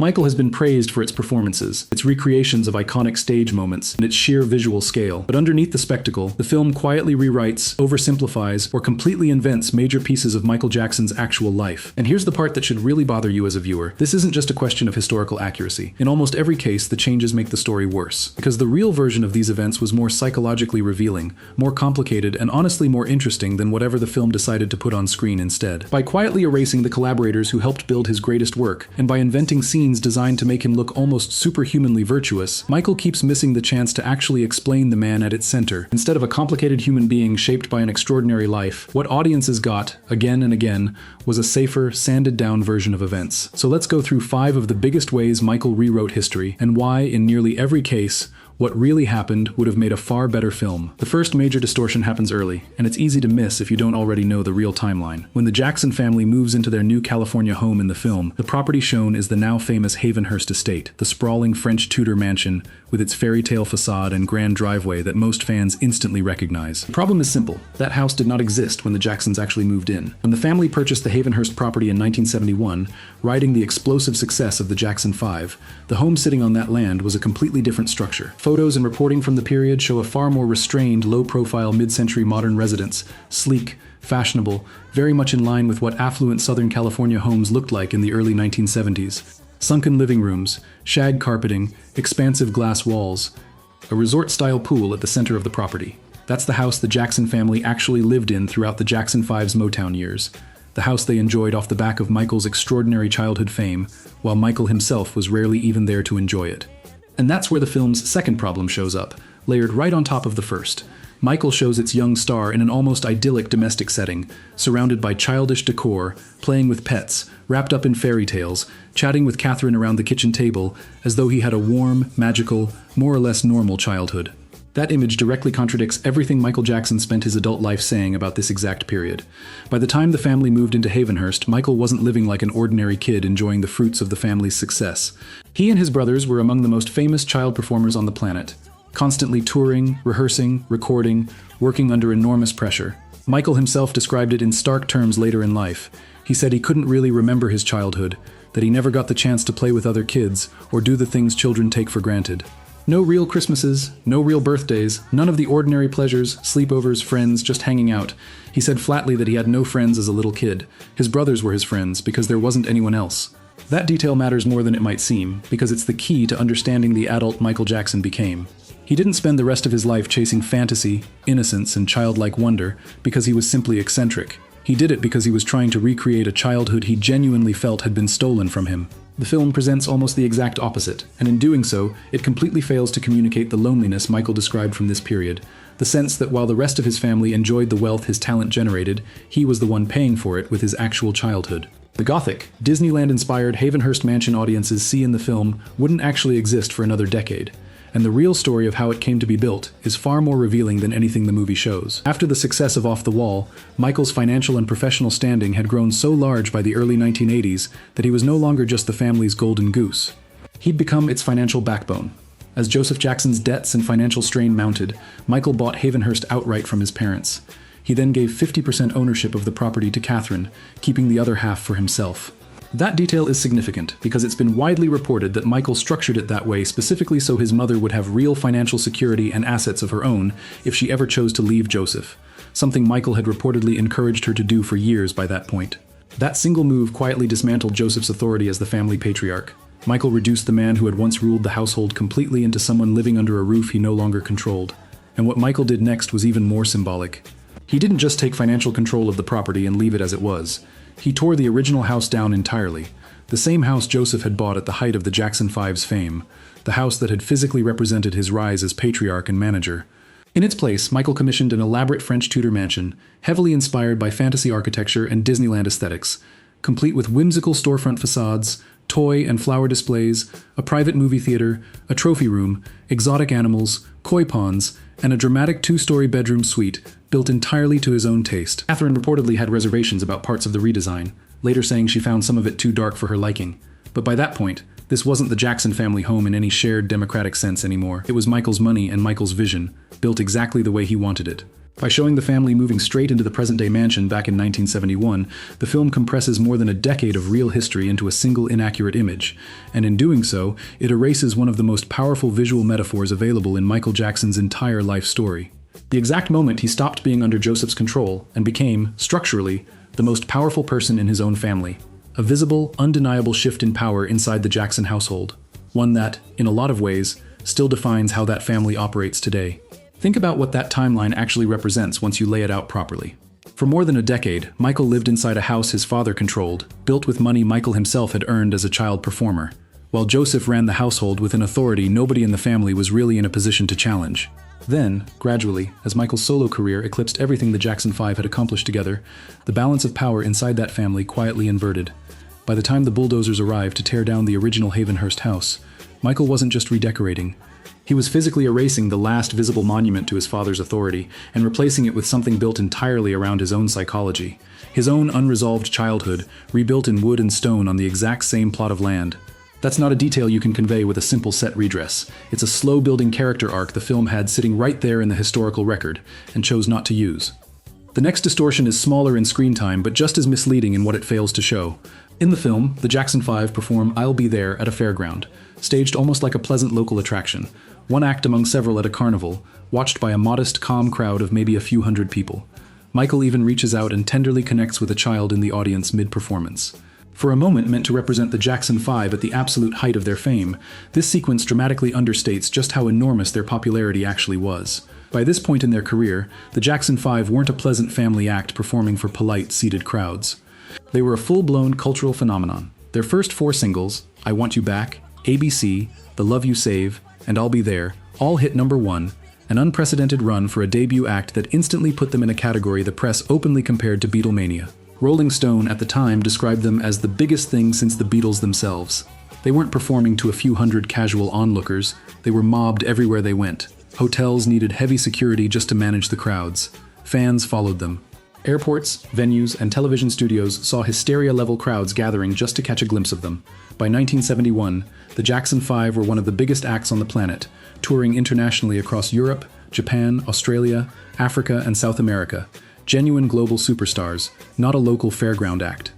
Michael has been praised for its performances, its recreations of iconic stage moments, and its sheer visual scale. But underneath the spectacle, the film quietly rewrites, oversimplifies, or completely invents major pieces of Michael Jackson's actual life. And here's the part that should really bother you as a viewer. This isn't just a question of historical accuracy. In almost every case, the changes make the story worse. Because the real version of these events was more psychologically revealing, more complicated, and honestly more interesting than whatever the film decided to put on screen instead. By quietly erasing the collaborators who helped build his greatest work, and by inventing scenes designed to make him look almost superhumanly virtuous, Michael keeps missing the chance to actually explain the man at its center. Instead of a complicated human being shaped by an extraordinary life, what audiences got, again and again, was a safer, sanded-down version of events. So let's go through 5 of the biggest ways Michael rewrote history, and why, in nearly every case, what really happened would have made a far better film. The first major distortion happens early, and it's easy to miss if you don't already know the real timeline. When the Jackson family moves into their new California home in the film, the property shown is the now famous Havenhurst estate, the sprawling French Tudor mansion with its fairy tale facade and grand driveway that most fans instantly recognize. The problem is simple. That house did not exist when the Jacksons actually moved in. When the family purchased the Havenhurst property in 1971, riding the explosive success of the Jackson 5, the home sitting on that land was a completely different structure. Photos and reporting from the period show a far more restrained, low-profile mid-century modern residence, sleek, fashionable, very much in line with what affluent Southern California homes looked like in the early 1970s. Sunken living rooms, shag carpeting, expansive glass walls, a resort-style pool at the center of the property. That's the house the Jackson family actually lived in throughout the Jackson 5's Motown years. The house they enjoyed off the back of Michael's extraordinary childhood fame, while Michael himself was rarely even there to enjoy it. And that's where the film's second problem shows up, layered right on top of the first. Michael shows its young star in an almost idyllic domestic setting, surrounded by childish decor, playing with pets, wrapped up in fairy tales, chatting with Catherine around the kitchen table, as though he had a warm, magical, more or less normal childhood. That image directly contradicts everything Michael Jackson spent his adult life saying about this exact period. By the time the family moved into Havenhurst, Michael wasn't living like an ordinary kid enjoying the fruits of the family's success. He and his brothers were among the most famous child performers on the planet, constantly touring, rehearsing, recording, working under enormous pressure. Michael himself described it in stark terms later in life. He said he couldn't really remember his childhood, that he never got the chance to play with other kids or do the things children take for granted. No real Christmases, no real birthdays, none of the ordinary pleasures, sleepovers, friends, just hanging out. He said flatly that he had no friends as a little kid. His brothers were his friends because there wasn't anyone else. That detail matters more than it might seem, because it's the key to understanding the adult Michael Jackson became. He didn't spend the rest of his life chasing fantasy, innocence, and childlike wonder because he was simply eccentric. He did it because he was trying to recreate a childhood he genuinely felt had been stolen from him. The film presents almost the exact opposite, and in doing so, it completely fails to communicate the loneliness Michael described from this period, the sense that while the rest of his family enjoyed the wealth his talent generated, he was the one paying for it with his actual childhood. The Gothic, Disneyland-inspired Havenhurst mansion audiences see in the film wouldn't actually exist for another decade. And the real story of how it came to be built is far more revealing than anything the movie shows. After the success of Off the Wall, Michael's financial and professional standing had grown so large by the early 1980s that he was no longer just the family's golden goose. He'd become its financial backbone. As Joseph Jackson's debts and financial strain mounted, Michael bought Havenhurst outright from his parents. He then gave 50% ownership of the property to Catherine, keeping the other half for himself. That detail is significant because it's been widely reported that Michael structured it that way specifically so his mother would have real financial security and assets of her own if she ever chose to leave Joseph, something Michael had reportedly encouraged her to do for years by that point. That single move quietly dismantled Joseph's authority as the family patriarch. Michael reduced the man who had once ruled the household completely into someone living under a roof he no longer controlled. And what Michael did next was even more symbolic. He didn't just take financial control of the property and leave it as it was. He tore the original house down entirely, the same house Joseph had bought at the height of the Jackson 5's fame, the house that had physically represented his rise as patriarch and manager. In its place, Michael commissioned an elaborate French Tudor mansion, heavily inspired by fantasy architecture and Disneyland aesthetics, complete with whimsical storefront facades, toy and flower displays, a private movie theater, a trophy room, exotic animals, koi ponds, and a dramatic 2-story bedroom suite built entirely to his own taste. Catherine reportedly had reservations about parts of the redesign, later saying she found some of it too dark for her liking. But by that point, this wasn't the Jackson family home in any shared democratic sense anymore. It was Michael's money and Michael's vision, built exactly the way he wanted it. By showing the family moving straight into the present-day mansion back in 1971, the film compresses more than a decade of real history into a single inaccurate image, and in doing so, it erases one of the most powerful visual metaphors available in Michael Jackson's entire life story. The exact moment he stopped being under Joseph's control and became, structurally, the most powerful person in his own family. A visible, undeniable shift in power inside the Jackson household. One that, in a lot of ways, still defines how that family operates today. Think about what that timeline actually represents once you lay it out properly. For more than a decade, Michael lived inside a house his father controlled, built with money Michael himself had earned as a child performer. While Joseph ran the household with an authority nobody in the family was really in a position to challenge. Then, gradually, as Michael's solo career eclipsed everything the Jackson 5 had accomplished together, the balance of power inside that family quietly inverted. By the time the bulldozers arrived to tear down the original Havenhurst house, Michael wasn't just redecorating. He was physically erasing the last visible monument to his father's authority and replacing it with something built entirely around his own psychology. His own unresolved childhood, rebuilt in wood and stone on the exact same plot of land. That's not a detail you can convey with a simple set redress. It's a slow-building character arc the film had sitting right there in the historical record, and chose not to use. The next distortion is smaller in screen time, but just as misleading in what it fails to show. In the film, the Jackson 5 perform I'll Be There at a fairground, staged almost like a pleasant local attraction, one act among several at a carnival, watched by a modest, calm crowd of maybe a few hundred people. Michael even reaches out and tenderly connects with a child in the audience mid-performance. For a moment meant to represent the Jackson 5 at the absolute height of their fame, this sequence dramatically understates just how enormous their popularity actually was. By this point in their career, the Jackson 5 weren't a pleasant family act performing for polite, seated crowds. They were a full-blown cultural phenomenon. Their first 4 singles, I Want You Back, ABC, The Love You Save, and I'll Be There, all hit #1, an unprecedented run for a debut act that instantly put them in a category the press openly compared to Beatlemania. Rolling Stone at the time described them as the biggest thing since the Beatles themselves. They weren't performing to a few hundred casual onlookers, they were mobbed everywhere they went. Hotels needed heavy security just to manage the crowds. Fans followed them. Airports, venues, and television studios saw hysteria-level crowds gathering just to catch a glimpse of them. By 1971, the Jackson 5 were one of the biggest acts on the planet, touring internationally across Europe, Japan, Australia, Africa, and South America. Genuine global superstars, not a local fairground act.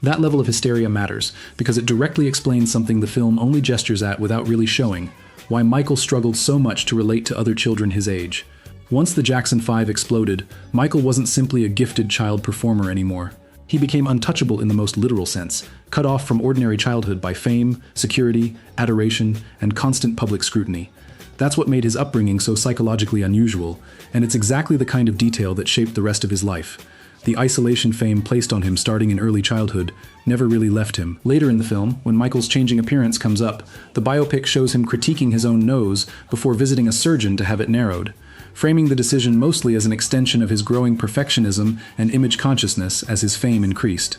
That level of hysteria matters, because it directly explains something the film only gestures at without really showing: why Michael struggled so much to relate to other children his age. Once the Jackson 5 exploded, Michael wasn't simply a gifted child performer anymore. He became untouchable in the most literal sense, cut off from ordinary childhood by fame, security, adoration, and constant public scrutiny. That's what made his upbringing so psychologically unusual, and it's exactly the kind of detail that shaped the rest of his life. The isolation fame placed on him starting in early childhood never really left him. Later in the film, when Michael's changing appearance comes up, the biopic shows him critiquing his own nose before visiting a surgeon to have it narrowed, framing the decision mostly as an extension of his growing perfectionism and image consciousness as his fame increased.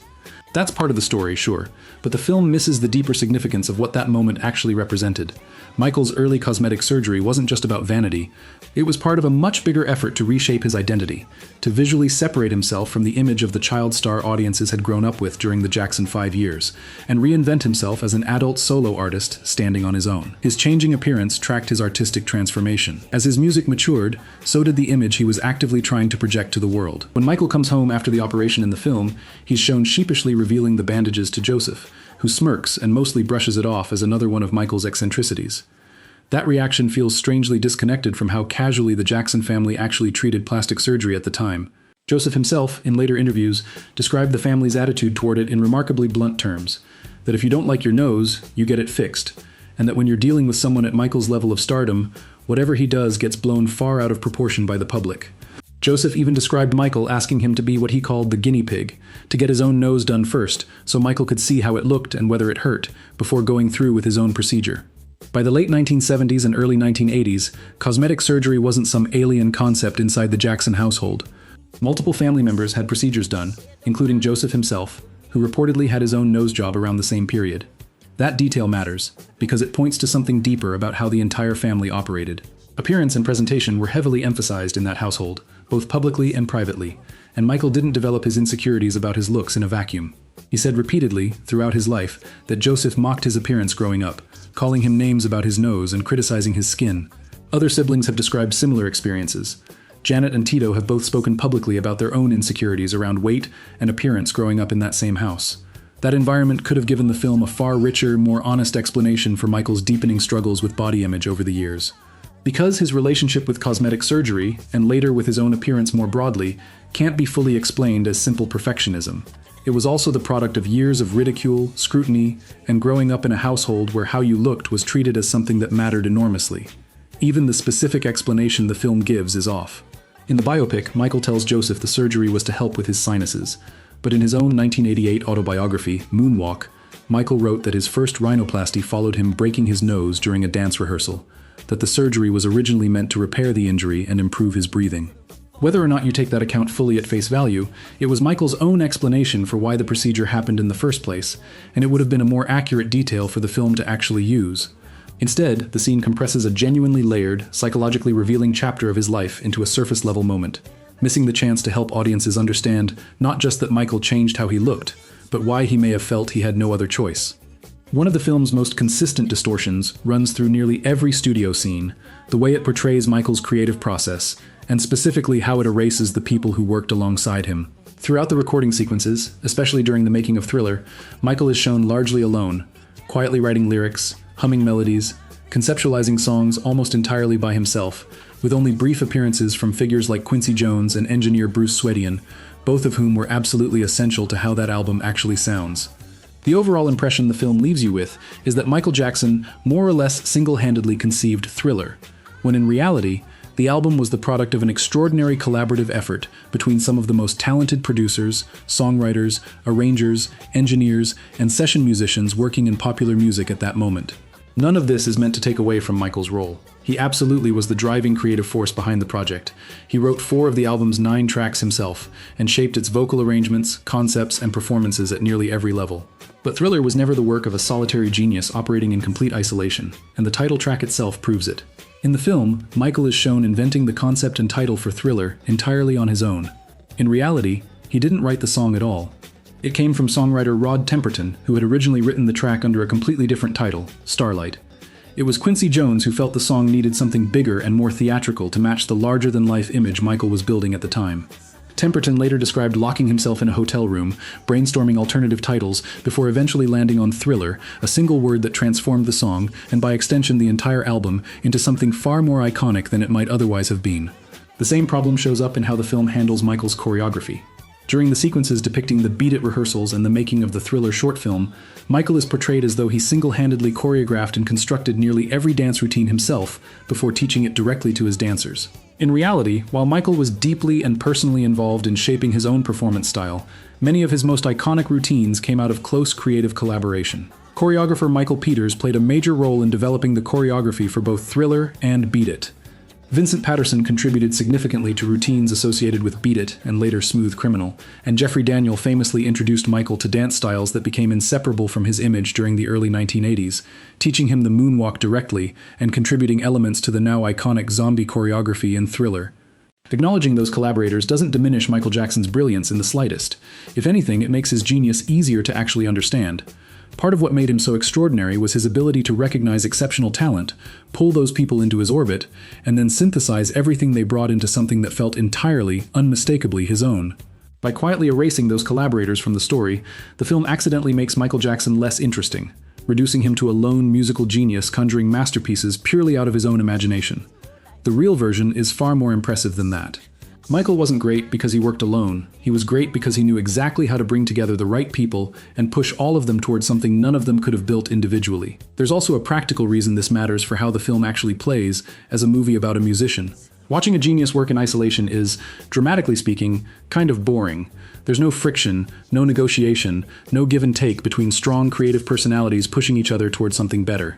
That's part of the story, sure, but the film misses the deeper significance of what that moment actually represented. Michael's early cosmetic surgery wasn't just about vanity. It was part of a much bigger effort to reshape his identity, to visually separate himself from the image of the child star audiences had grown up with during the Jackson 5 years, and reinvent himself as an adult solo artist standing on his own. His changing appearance tracked his artistic transformation. As his music matured, so did the image he was actively trying to project to the world. When Michael comes home after the operation in the film, he's shown sheepishly revealing the bandages to Joseph, who smirks and mostly brushes it off as another one of Michael's eccentricities. That reaction feels strangely disconnected from how casually the Jackson family actually treated plastic surgery at the time. Joseph himself, in later interviews, described the family's attitude toward it in remarkably blunt terms, that if you don't like your nose, you get it fixed, and that when you're dealing with someone at Michael's level of stardom, whatever he does gets blown far out of proportion by the public. Joseph even described Michael asking him to be what he called the guinea pig, to get his own nose done first, so Michael could see how it looked and whether it hurt, before going through with his own procedure. By the late 1970s and early 1980s, cosmetic surgery wasn't some alien concept inside the Jackson household. Multiple family members had procedures done, including Joseph himself, who reportedly had his own nose job around the same period. That detail matters, because it points to something deeper about how the entire family operated. Appearance and presentation were heavily emphasized in that household, both publicly and privately, and Michael didn't develop his insecurities about his looks in a vacuum. He said repeatedly, throughout his life, that Joseph mocked his appearance growing up, calling him names about his nose and criticizing his skin. Other siblings have described similar experiences. Janet and Tito have both spoken publicly about their own insecurities around weight and appearance growing up in that same house. That environment could have given the film a far richer, more honest explanation for Michael's deepening struggles with body image over the years. Because his relationship with cosmetic surgery, and later with his own appearance more broadly, can't be fully explained as simple perfectionism. It was also the product of years of ridicule, scrutiny, and growing up in a household where how you looked was treated as something that mattered enormously. Even the specific explanation the film gives is off. In the biopic, Michael tells Joseph the surgery was to help with his sinuses, but in his own 1988 autobiography, Moonwalk, Michael wrote that his first rhinoplasty followed him breaking his nose during a dance rehearsal, that the surgery was originally meant to repair the injury and improve his breathing. Whether or not you take that account fully at face value, it was Michael's own explanation for why the procedure happened in the first place, and it would have been a more accurate detail for the film to actually use. Instead, the scene compresses a genuinely layered, psychologically revealing chapter of his life into a surface-level moment, missing the chance to help audiences understand not just that Michael changed how he looked, but why he may have felt he had no other choice. One of the film's most consistent distortions runs through nearly every studio scene, the way it portrays Michael's creative process, and specifically how it erases the people who worked alongside him. Throughout the recording sequences, especially during the making of Thriller, Michael is shown largely alone, quietly writing lyrics, humming melodies, conceptualizing songs almost entirely by himself, with only brief appearances from figures like Quincy Jones and engineer Bruce Swedian, both of whom were absolutely essential to how that album actually sounds. The overall impression the film leaves you with is that Michael Jackson more or less single-handedly conceived Thriller, when in reality, the album was the product of an extraordinary collaborative effort between some of the most talented producers, songwriters, arrangers, engineers, and session musicians working in popular music at that moment. None of this is meant to take away from Michael's role. He absolutely was the driving creative force behind the project. He wrote 4 of the album's 9 tracks himself, and shaped its vocal arrangements, concepts, and performances at nearly every level. But Thriller was never the work of a solitary genius operating in complete isolation, and the title track itself proves it. In the film, Michael is shown inventing the concept and title for Thriller entirely on his own. In reality, he didn't write the song at all. It came from songwriter Rod Temperton, who had originally written the track under a completely different title, Starlight. It was Quincy Jones who felt the song needed something bigger and more theatrical to match the larger-than-life image Michael was building at the time. Temperton later described locking himself in a hotel room, brainstorming alternative titles, before eventually landing on Thriller, a single word that transformed the song, and by extension the entire album, into something far more iconic than it might otherwise have been. The same problem shows up in how the film handles Michael's choreography. During the sequences depicting the Beat It rehearsals and the making of the Thriller short film, Michael is portrayed as though he single-handedly choreographed and constructed nearly every dance routine himself before teaching it directly to his dancers. In reality, while Michael was deeply and personally involved in shaping his own performance style, many of his most iconic routines came out of close creative collaboration. Choreographer Michael Peters played a major role in developing the choreography for both Thriller and Beat It. Vincent Patterson contributed significantly to routines associated with Beat It and later Smooth Criminal, and Jeffrey Daniel famously introduced Michael to dance styles that became inseparable from his image during the early 1980s, teaching him the moonwalk directly and contributing elements to the now iconic zombie choreography in Thriller. Acknowledging those collaborators doesn't diminish Michael Jackson's brilliance in the slightest. If anything, it makes his genius easier to actually understand. Part of what made him so extraordinary was his ability to recognize exceptional talent, pull those people into his orbit, and then synthesize everything they brought into something that felt entirely, unmistakably his own. By quietly erasing those collaborators from the story, the film accidentally makes Michael Jackson less interesting, reducing him to a lone musical genius conjuring masterpieces purely out of his own imagination. The real version is far more impressive than that. Michael wasn't great because he worked alone. He was great because he knew exactly how to bring together the right people and push all of them towards something none of them could have built individually. There's also a practical reason this matters for how the film actually plays as a movie about a musician. Watching a genius work in isolation is, dramatically speaking, kind of boring. There's no friction, no negotiation, no give and take between strong creative personalities pushing each other towards something better.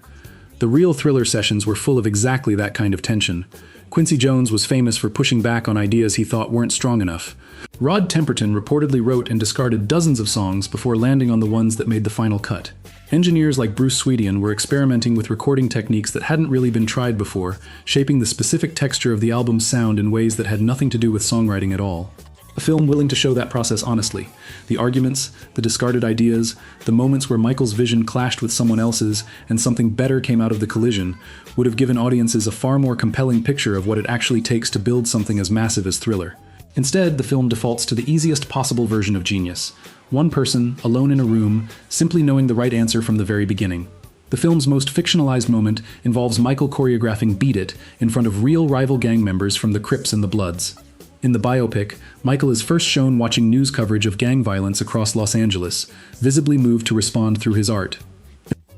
The real Thriller sessions were full of exactly that kind of tension. Quincy Jones was famous for pushing back on ideas he thought weren't strong enough. Rod Temperton reportedly wrote and discarded dozens of songs before landing on the ones that made the final cut. Engineers like Bruce Swedian were experimenting with recording techniques that hadn't really been tried before, shaping the specific texture of the album's sound in ways that had nothing to do with songwriting at all. A film willing to show that process honestly. The arguments, the discarded ideas, the moments where Michael's vision clashed with someone else's and something better came out of the collision would have given audiences a far more compelling picture of what it actually takes to build something as massive as Thriller. Instead, the film defaults to the easiest possible version of genius. One person, alone in a room, simply knowing the right answer from the very beginning. The film's most fictionalized moment involves Michael choreographing Beat It in front of real rival gang members from the Crips and the Bloods. In the biopic, Michael is first shown watching news coverage of gang violence across Los Angeles, visibly moved to respond through his art.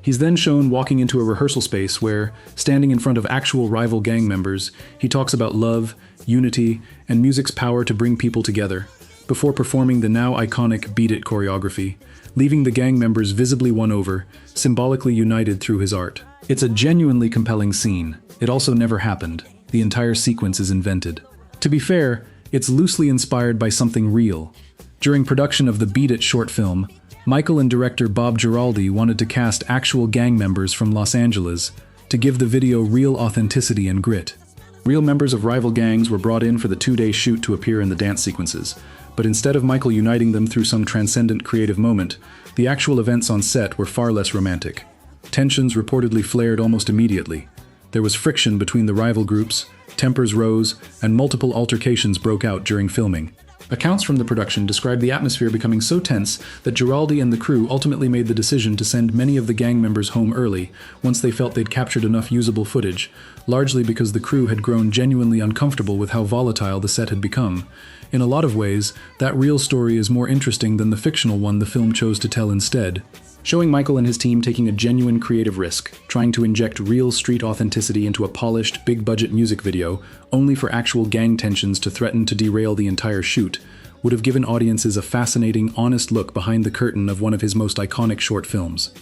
He's then shown walking into a rehearsal space where, standing in front of actual rival gang members, he talks about love, unity, and music's power to bring people together, before performing the now iconic Beat It choreography, leaving the gang members visibly won over, symbolically united through his art. It's a genuinely compelling scene. It also never happened. The entire sequence is invented. To be fair, it's loosely inspired by something real. During production of the Beat It short film, Michael and director Bob Giraldi wanted to cast actual gang members from Los Angeles to give the video real authenticity and grit. Real members of rival gangs were brought in for the 2-day shoot to appear in the dance sequences, but instead of Michael uniting them through some transcendent creative moment, the actual events on set were far less romantic. Tensions reportedly flared almost immediately. There was friction between the rival groups, tempers rose, and multiple altercations broke out during filming. Accounts from the production described the atmosphere becoming so tense that Giraldi and the crew ultimately made the decision to send many of the gang members home early once they felt they'd captured enough usable footage, largely because the crew had grown genuinely uncomfortable with how volatile the set had become. In a lot of ways, that real story is more interesting than the fictional one the film chose to tell instead. Showing Michael and his team taking a genuine creative risk, trying to inject real street authenticity into a polished, big-budget music video, only for actual gang tensions to threaten to derail the entire shoot, would have given audiences a fascinating, honest look behind the curtain of one of his most iconic short films.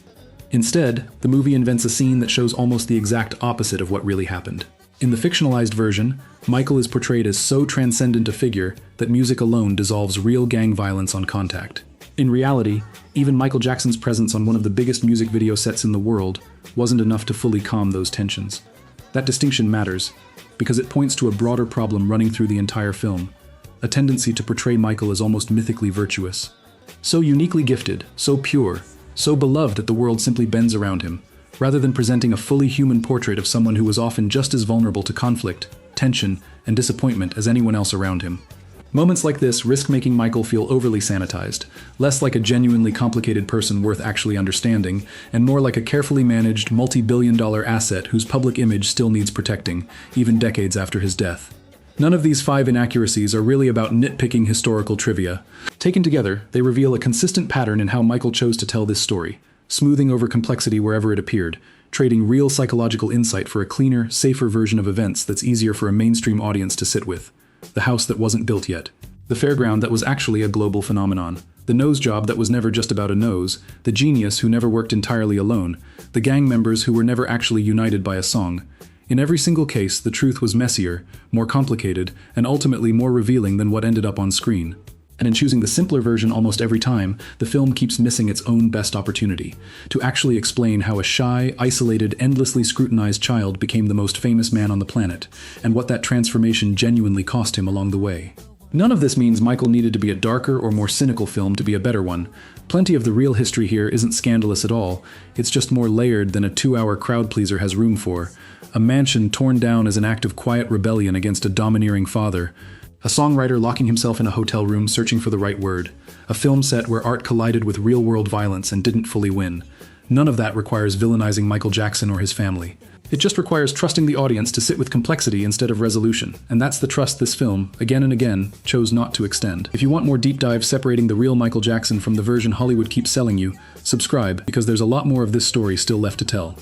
Instead, the movie invents a scene that shows almost the exact opposite of what really happened. In the fictionalized version, Michael is portrayed as so transcendent a figure that music alone dissolves real gang violence on contact. In reality, even Michael Jackson's presence on one of the biggest music video sets in the world wasn't enough to fully calm those tensions. That distinction matters, because it points to a broader problem running through the entire film, a tendency to portray Michael as almost mythically virtuous. So uniquely gifted, so pure, so beloved that the world simply bends around him, rather than presenting a fully human portrait of someone who was often just as vulnerable to conflict, tension, and disappointment as anyone else around him. Moments like this risk making Michael feel overly sanitized, less like a genuinely complicated person worth actually understanding, and more like a carefully managed, multi-billion-dollar asset whose public image still needs protecting, even decades after his death. None of these 5 inaccuracies are really about nitpicking historical trivia. Taken together, they reveal a consistent pattern in how Michael chose to tell this story, smoothing over complexity wherever it appeared, trading real psychological insight for a cleaner, safer version of events that's easier for a mainstream audience to sit with. The house that wasn't built yet. The fairground that was actually a global phenomenon. The nose job that was never just about a nose. The genius who never worked entirely alone. The gang members who were never actually united by a song. In every single case, the truth was messier, more complicated, and ultimately more revealing than what ended up on screen. And in choosing the simpler version almost every time, the film keeps missing its own best opportunity to actually explain how a shy, isolated, endlessly scrutinized child became the most famous man on the planet, and what that transformation genuinely cost him along the way. None of this means Michael needed to be a darker or more cynical film to be a better one. Plenty of the real history here isn't scandalous at all. It's just more layered than a 2-hour crowd pleaser has room for. A mansion torn down as an act of quiet rebellion against a domineering father. A songwriter locking himself in a hotel room searching for the right word. A film set where art collided with real-world violence and didn't fully win. None of that requires villainizing Michael Jackson or his family. It just requires trusting the audience to sit with complexity instead of resolution, and that's the trust this film, again and again, chose not to extend. If you want more deep dives separating the real Michael Jackson from the version Hollywood keeps selling you, subscribe, because there's a lot more of this story still left to tell.